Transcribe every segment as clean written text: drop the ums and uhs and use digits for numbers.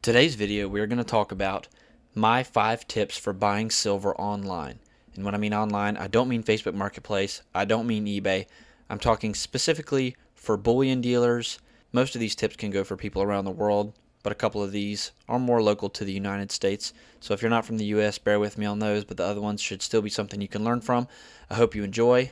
Today's video, we're going to talk about my 5 tips for buying silver online. And when I mean online, I don't mean Facebook Marketplace, I don't mean eBay. I'm talking specifically for bullion dealers. Most of these tips can go for people around the world, but a couple of these are more local to the United States. So if you're not from the US, bear with me on those, but the other ones should still be something you can learn from. I hope you enjoy,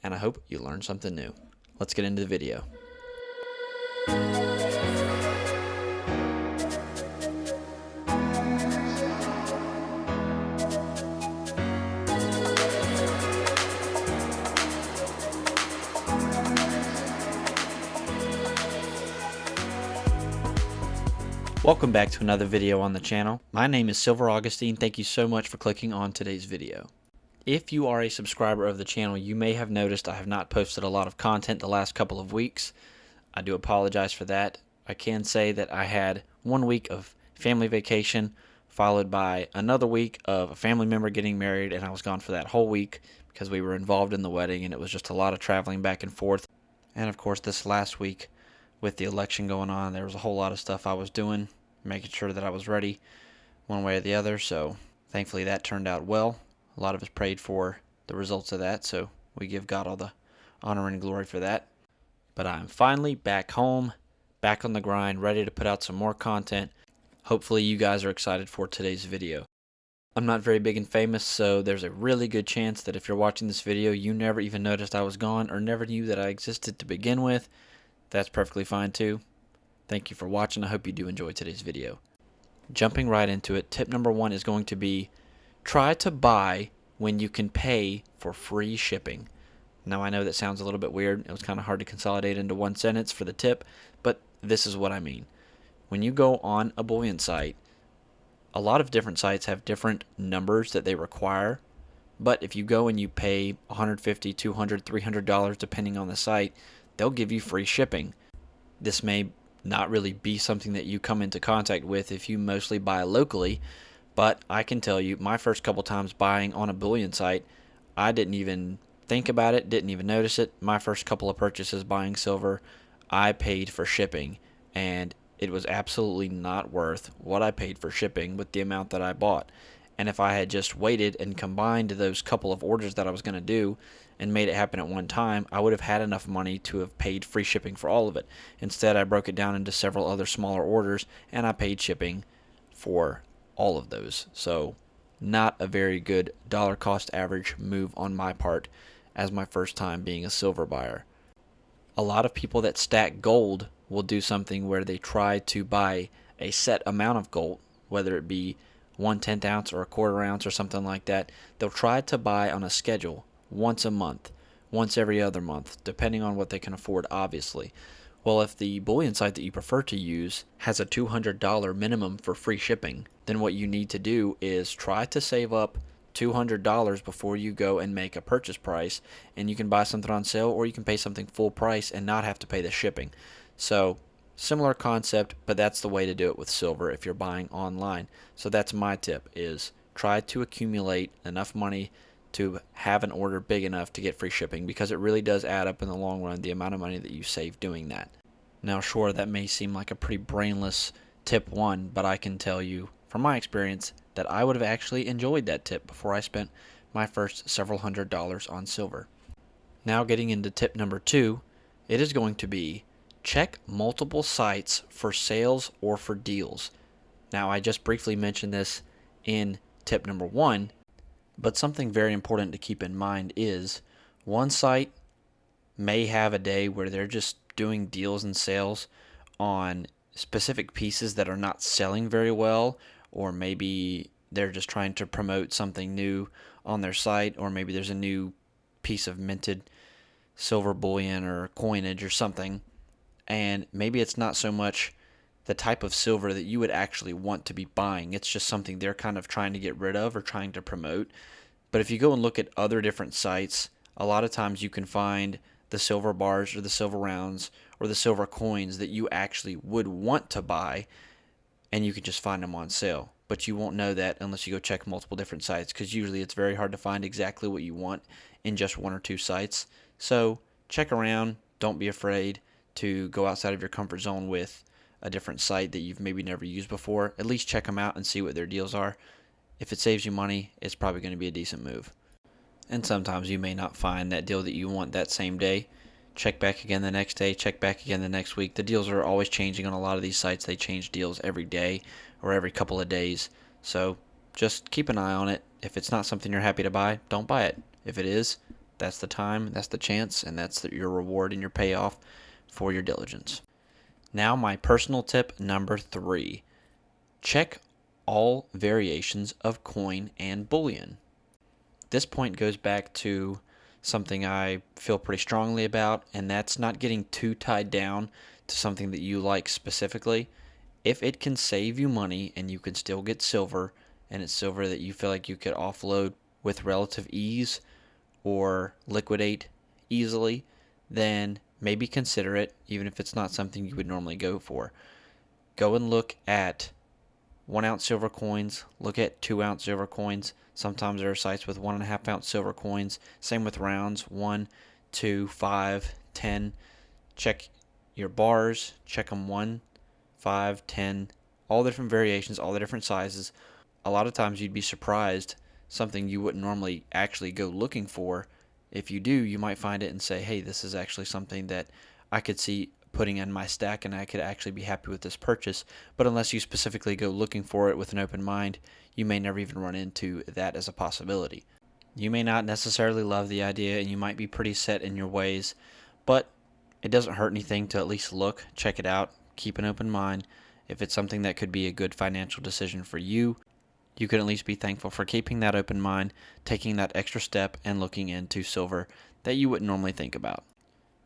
and I hope you learn something new. Let's get into the video. Welcome back to another video on the channel. My name is Silver Augustine. Thank you so much for clicking on today's video. If you are a subscriber of the channel, you may have noticed I have not posted a lot of content the last couple of weeks. I do apologize for that. I can say that I had 1 week of family vacation followed by another week of a family member getting married, and I was gone for that whole week because we were involved in the wedding and it was just a lot of traveling back and forth. And of course this last week with the election going on, there was a whole lot of stuff I was doing, making sure that I was ready one way or the other. So thankfully that turned out well. A lot of us prayed for the results of that, so we give God all the honor and glory for that. But I'm finally back home, back on the grind, ready to put out some more content. Hopefully you guys are excited for today's video. I'm not very big and famous, so there's a really good chance that if you're watching this video, you never even noticed I was gone or never knew that I existed to begin with. That's perfectly fine too. Thank you for watching. I hope you do enjoy today's video. Jumping right into it, tip number 1 is going to be try to buy when you can pay for free shipping. Now I know that sounds a little bit weird. It was kind of hard to consolidate into one sentence for the tip, but this is what I mean. When you go on a bullion site, a lot of different sites have different numbers that they require, but if you go and you pay $150, $200, $300 depending on the site, they'll give you free shipping. This may not really be something that you come into contact with if you mostly buy locally, but I can tell you my first couple times buying on a bullion site, I didn't even think about it, didn't even notice it. My first couple of purchases buying silver, I paid for shipping, and it was absolutely not worth what I paid for shipping with the amount that I bought. And if I had just waited and combined those couple of orders that I was going to do and made it happen at one time, I would have had enough money to have paid free shipping for all of it. Instead, I broke it down into several other smaller orders, and I paid shipping for all of those. So not a very good dollar cost average move on my part as my first time being a silver buyer. A lot of people that stack gold will do something where they try to buy a set amount of gold, whether it be 1/10 ounce or a quarter ounce or something like that. They'll try to buy on a schedule once a month, once every other month, depending on what they can afford, obviously. Well, if the bullion site that you prefer to use has a $200 minimum for free shipping, then what you need to do is try to save up $200 before you go and make a purchase price, and you can buy something on sale or you can pay something full price and not have to pay the shipping. So similar concept, but that's the way to do it with silver if you're buying online. So that's my tip, is try to accumulate enough money to have an order big enough to get free shipping, because it really does add up in the long run, the amount of money that you save doing that. Now sure, that may seem like a pretty brainless tip 1, but I can tell you from my experience that I would have actually enjoyed that tip before I spent my first several $100s on silver. Now getting into tip number 2, it is going to be check multiple sites for sales or for deals. Now I just briefly mentioned this in tip number 1, but something very important to keep in mind is one site may have a day where they're just doing deals and sales on specific pieces that are not selling very well, or maybe they're just trying to promote something new on their site, or maybe there's a new piece of minted silver bullion or coinage or something, and maybe it's not so much the type of silver that you would actually want to be buying. It's just something they're kind of trying to get rid of or trying to promote. But if you go and look at other different sites, a lot of times you can find the silver bars or the silver rounds or the silver coins that you actually would want to buy, and you can just find them on sale. But you won't know that unless you go check multiple different sites, because usually it's very hard to find exactly what you want in just 1 or 2 sites. So check around. Don't be afraid to go outside of your comfort zone with a different site that you've maybe never used before, at least check them out and see what their deals are. If it saves you money, it's probably going to be a decent move. And sometimes you may not find that deal that you want that same day. Check back again the next day, check back again the next week. The deals are always changing on a lot of these sites. They change deals every day or every couple of days. So just keep an eye on it. If it's not something you're happy to buy, don't buy it. If it is, that's the time, that's the chance, and that's your reward and your payoff for your diligence. Now my personal tip number 3. Check all variations of coin and bullion. This point goes back to something I feel pretty strongly about, and that's not getting too tied down to something that you like specifically. If it can save you money and you can still get silver, and it's silver that you feel like you could offload with relative ease or liquidate easily, then maybe consider it, even if it's not something you would normally go for. Go and look at 1 ounce silver coins, look at 2 ounce silver coins. Sometimes there are sites with 1.5 ounce silver coins. Same with rounds, 1, 2, 5, 10. Check your bars, check them 1, 5, 10, all the different variations, all the different sizes. A lot of times you'd be surprised, something you wouldn't normally actually go looking for. If you do, you might find it and say, hey, this is actually something that I could see putting in my stack and I could actually be happy with this purchase. But unless you specifically go looking for it with an open mind, you may never even run into that as a possibility. You may not necessarily love the idea and you might be pretty set in your ways, but it doesn't hurt anything to at least look, check it out, keep an open mind. If it's something that could be a good financial decision for you, you can at least be thankful for keeping that open mind, taking that extra step, and looking into silver that you wouldn't normally think about.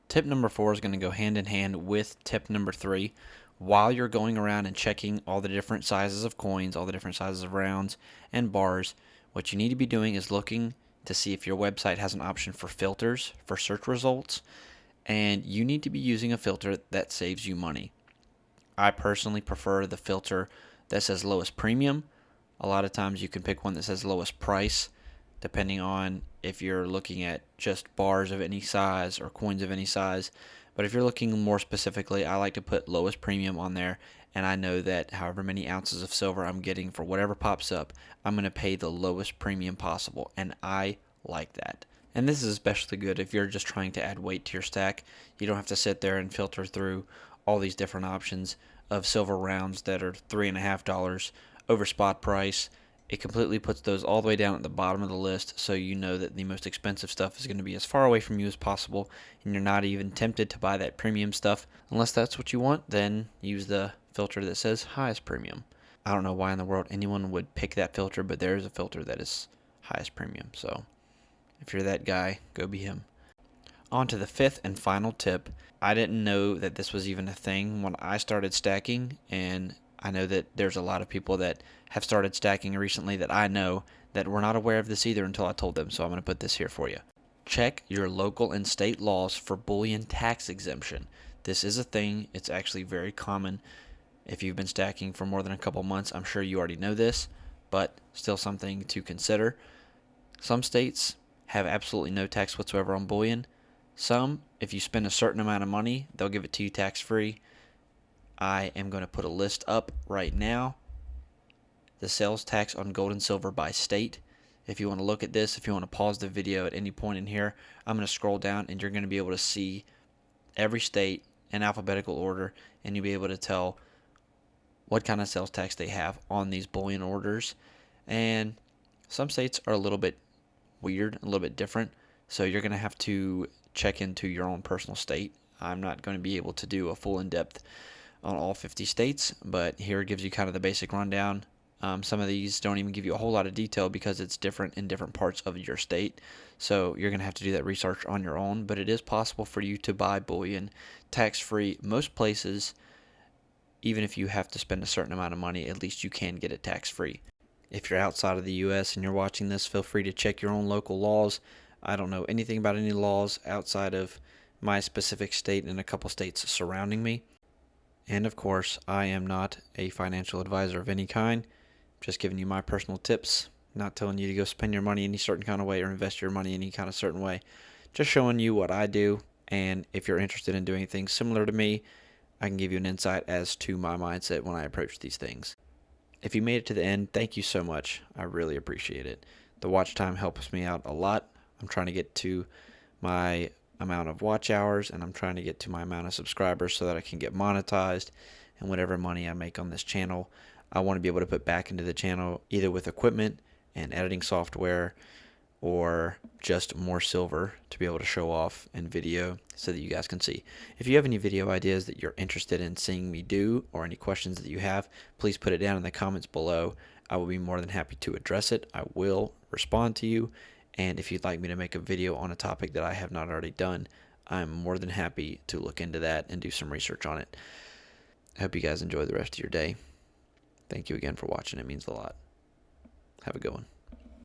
Tip number 4 is going to go hand in hand with tip number 3. While you're going around and checking all the different sizes of coins, all the different sizes of rounds and bars, what you need to be doing is looking to see if your website has an option for filters for search results, and you need to be using a filter that saves you money. I personally prefer the filter that says lowest premium. A lot of times you can pick one that says lowest price, depending on if you're looking at just bars of any size or coins of any size. But if you're looking more specifically, I like to put lowest premium on there, and I know that however many ounces of silver I'm getting for whatever pops up, I'm going to pay the lowest premium possible, and I like that. And this is especially good if you're just trying to add weight to your stack. You don't have to sit there and filter through all these different options of silver rounds that are $3.50 over spot price. It completely puts those all the way down at the bottom of the list, so you know that the most expensive stuff is going to be as far away from you as possible, and you're not even tempted to buy that premium stuff. Unless that's what you want, then use the filter that says highest premium. I don't know why in the world anyone would pick that filter, but there is a filter that is highest premium, so if you're that guy, go be him. On to the 5th and final tip. I didn't know that this was even a thing when I started stacking, and I know that there's a lot of people that have started stacking recently that I know that were not aware of this either until I told them, so I'm going to put this here for you. Check your local and state laws for bullion tax exemption. This is a thing. It's actually very common. If you've been stacking for more than a couple months, I'm sure you already know this, but still something to consider. Some states have absolutely no tax whatsoever on bullion. Some, if you spend a certain amount of money, they'll give it to you tax-free. I am going to put a list up right now. The sales tax on gold and silver by state. If you want to look at this, if you want to pause the video at any point in here, I'm going to scroll down and you're going to be able to see every state in alphabetical order, and you'll be able to tell what kind of sales tax they have on these bullion orders. And some states are a little bit weird, a little bit different, so you're going to have to check into your own personal state. I'm not going to be able to do a full in-depth on all 50 states, but here it gives you kind of the basic rundown. Some of these don't even give you a whole lot of detail because it's different in different parts of your state, so you're going to have to do that research on your own, but it is possible for you to buy bullion tax-free. Most places, even if you have to spend a certain amount of money, at least you can get it tax-free. If you're outside of the U.S. and you're watching this, feel free to check your own local laws. I don't know anything about any laws outside of my specific state and a couple states surrounding me. And of course, I am not a financial advisor of any kind. Just giving you my personal tips, not telling you to go spend your money any certain kind of way or invest your money any kind of certain way. Just showing you what I do, and if you're interested in doing things similar to me, I can give you an insight as to my mindset when I approach these things. If you made it to the end, thank you so much. I really appreciate it. The watch time helps me out a lot. I'm trying to get to my amount of watch hours, and I'm trying to get to my amount of subscribers so that I can get monetized, and whatever money I make on this channel, I want to be able to put back into the channel either with equipment and editing software or just more silver to be able to show off in video so that you guys can see. If you have any video ideas that you're interested in seeing me do, or any questions that you have, please put it down in the comments below. I will be more than happy to address it. I will respond to you, and if you'd like me to make a video on a topic that I have not already done, I'm more than happy to look into that and do some research on it. I hope you guys enjoy the rest of your day. Thank you again for watching. It means a lot. Have a good one.